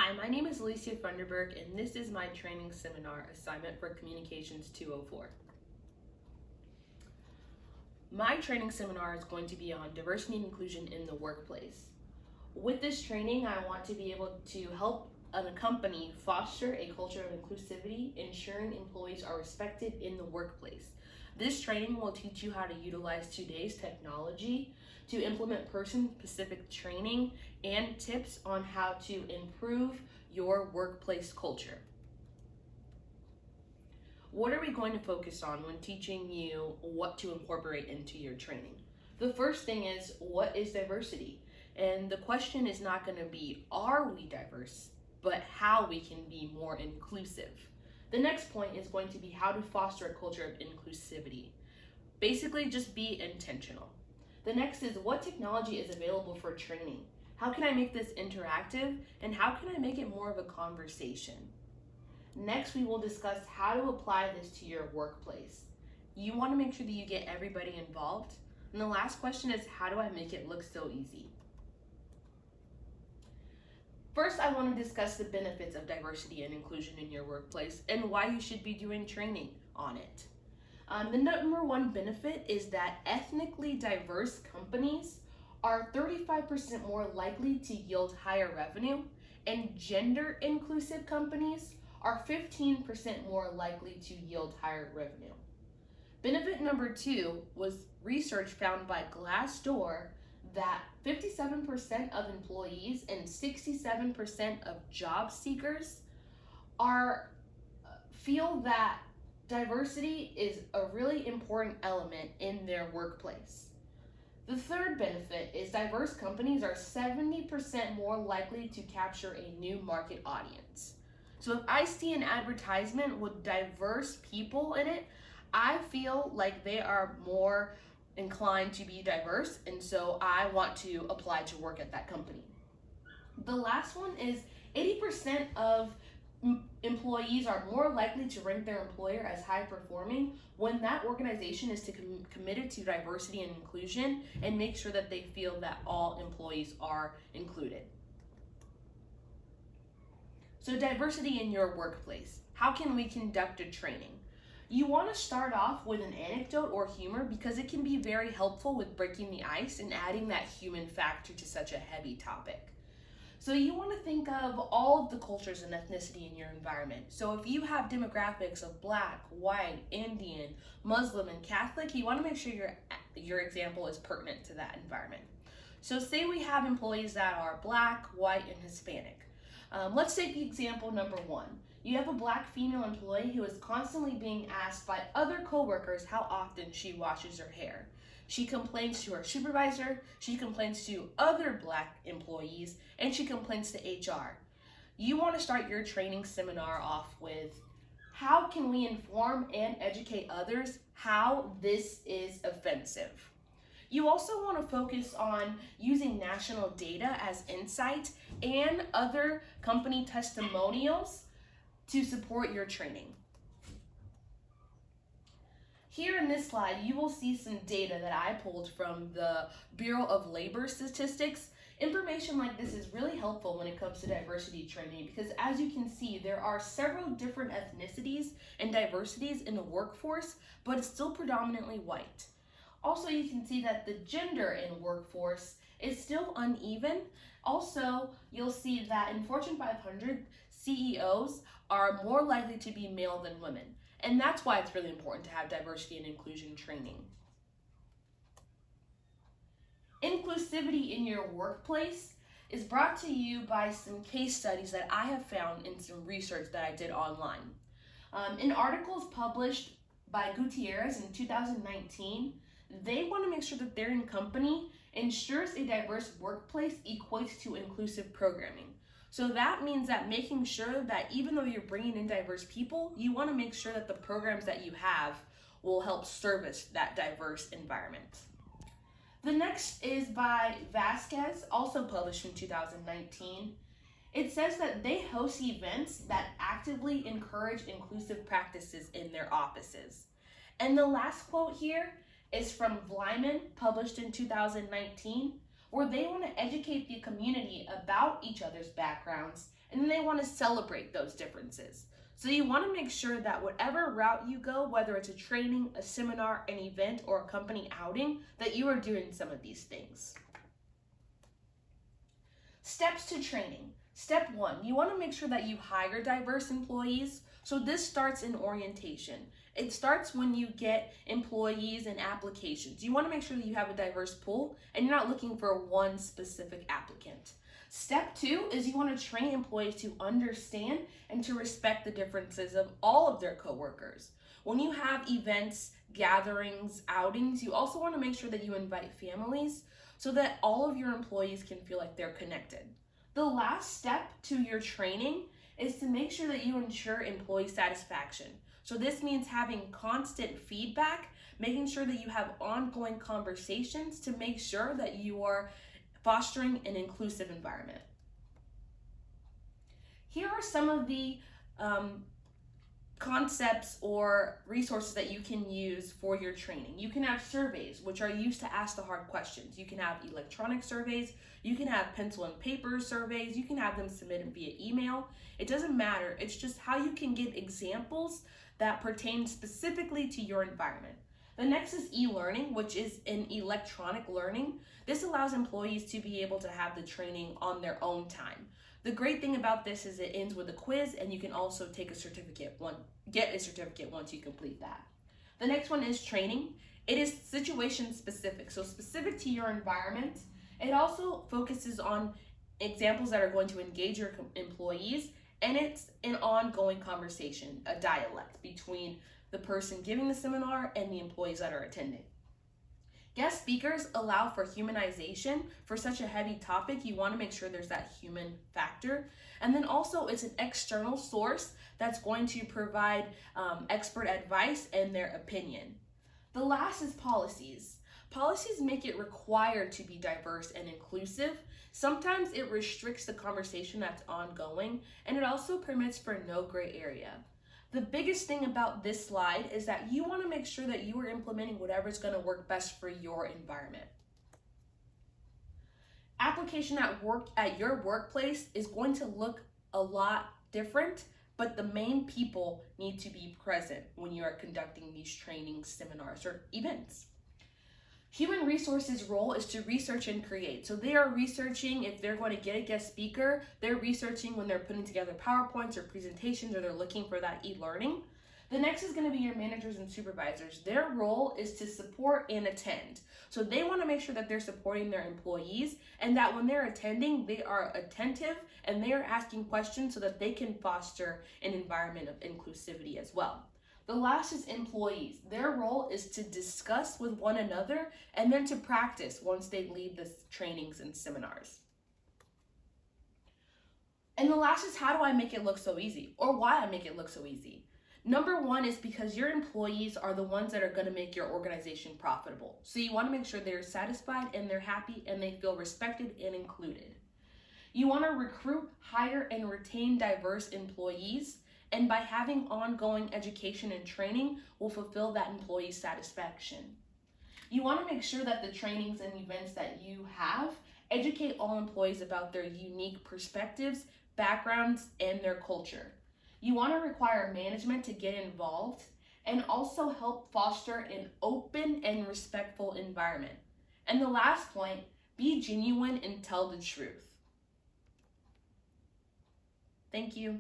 Hi, my name is Alicia Funderburg, and this is my training seminar assignment for Communications 204. My training seminar is going to be on diversity and inclusion in the workplace. With this training, I want to be able to help a company foster a culture of inclusivity, ensuring employees are respected in the workplace. This training will teach you how to utilize today's technology to implement person-specific training and tips on how to improve your workplace culture. What are we going to focus on when teaching you what to incorporate into your training? The first thing is, what is diversity? And the question is not going to be, are we diverse, but how we can be more inclusive. The next point is going to be how to foster a culture of inclusivity. Basically, just be intentional. The next is, what technology is available for training? How can I make this interactive, and how can I make it more of a conversation? Next, we will discuss how to apply this to your workplace. You want to make sure that you get everybody involved. And the last question is, how do I make it look so easy? First, I want to discuss the benefits of diversity and inclusion in your workplace and why you should be doing training on it. The number one benefit is that ethnically diverse companies are 35% more likely to yield higher revenue, and gender inclusive companies are 15% more likely to yield higher revenue. Benefit number two was research found by Glassdoor that 57% of employees and 67% of job seekers feel that diversity is a really important element in their workplace. The third benefit is diverse companies are 70% more likely to capture a new market audience. So if I see an advertisement with diverse people in it, I feel like they are more inclined to be diverse, and so I want to apply to work at that company. The last one is 80% of employees are more likely to rank their employer as high performing when that organization is committed to diversity and inclusion and make sure that they feel that all employees are included. So diversity in your workplace. How can we conduct a training? You want to start off with an anecdote or humor because it can be very helpful with breaking the ice and adding that human factor to such a heavy topic. So you want to think of all of the cultures and ethnicity in your environment. So if you have demographics of Black, white, Indian, Muslim, and Catholic, you want to make sure your example is pertinent to that environment. So say we have employees that are Black, white, and Hispanic. Let's take the example number one. You have a Black female employee who is constantly being asked by other coworkers how often she washes her hair. She complains to her supervisor, she complains to other Black employees, and she complains to HR. You want to start your training seminar off with, how can we inform and educate others how this is offensive? You also want to focus on using national data as insight and other company testimonials to support your training. Here in this slide, you will see some data that I pulled from the Bureau of Labor Statistics. Information like this is really helpful when it comes to diversity training because, as you can see, there are several different ethnicities and diversities in the workforce, but it's still predominantly white. Also, you can see that the gender in workforce is still uneven. Also, you'll see that in Fortune 500, CEOs are more likely to be male than women. And that's why it's really important to have diversity and inclusion training. Inclusivity in your workplace is brought to you by some case studies that I have found in some research that I did online. In articles published by Gutierrez in 2019, they want to make sure that their company ensures a diverse workplace equates to inclusive programming. So that means that making sure that even though you're bringing in diverse people, you want to make sure that the programs that you have will help service that diverse environment. The next is by Vasquez, also published in 2019. It says that they host events that actively encourage inclusive practices in their offices. And the last quote here is from Vlyman, published in 2019. where they want to educate the community about each other's backgrounds, and then they want to celebrate those differences. So you want to make sure that whatever route you go, whether it's a training, a seminar, an event, or a company outing, that you are doing some of these things. Steps to training. Step 1, you want to make sure that you hire diverse employees. So this starts in orientation. It starts when you get employees and applications. You want to make sure that you have a diverse pool and you're not looking for one specific applicant. Step 2 is you want to train employees to understand and to respect the differences of all of their coworkers. When you have events, gatherings, outings, you also want to make sure that you invite families so that all of your employees can feel like they're connected. The last step to your training is to make sure that you ensure employee satisfaction. So this means having constant feedback, making sure that you have ongoing conversations to make sure that you are fostering an inclusive environment. Here are some of the concepts or resources that you can use for your training. You can have surveys, which are used to ask the hard questions. You can have electronic surveys, you can have pencil and paper surveys, you can have them submitted via email. It doesn't matter, it's just how you can give examples that pertain specifically to your environment. The next is e-learning, which is an electronic learning. This allows employees to be able to have the training on their own time. The great thing about this is it ends with a quiz, and you can also take a certificate, get a certificate once you complete that. The next one is training. It is situation specific, so specific to your environment. It also focuses on examples that are going to engage your employees, and it's an ongoing conversation, a dialect between the person giving the seminar and the employees that are attending. Guest speakers allow for humanization. For such a heavy topic, you want to make sure there's that human factor. And then also it's an external source that's going to provide expert advice and their opinion. The last is policies. Policies make it required to be diverse and inclusive. Sometimes it restricts the conversation that's ongoing, and it also permits for no gray area. The biggest thing about this slide is that you want to make sure that you are implementing whatever's going to work best for your environment. Application at your workplace is going to look a lot different, but the main people need to be present when you are conducting these trainings, seminars, or events. Human resources role is to research and create. So they are researching if they're going to get a guest speaker, they're researching when they're putting together PowerPoints or presentations, or they're looking for that e-learning. The next is going to be your managers and supervisors. Their role is to support and attend. So they want to make sure that they're supporting their employees and that when they're attending, they are attentive and they are asking questions so that they can foster an environment of inclusivity as well. The last is employees. Their role is to discuss with one another and then to practice once they leave the trainings and seminars. And the last is, how do I make it look so easy, or why I make it look so easy? Number one is because your employees are the ones that are going to make your organization profitable. So you want to make sure they're satisfied and they're happy and they feel respected and included. You want to recruit, hire, and retain diverse employees. And by having ongoing education and training will fulfill that employee satisfaction. You want to make sure that the trainings and events that you have educate all employees about their unique perspectives, backgrounds, and their culture. You want to require management to get involved and also help foster an open and respectful environment. And the last point, be genuine and tell the truth. Thank you.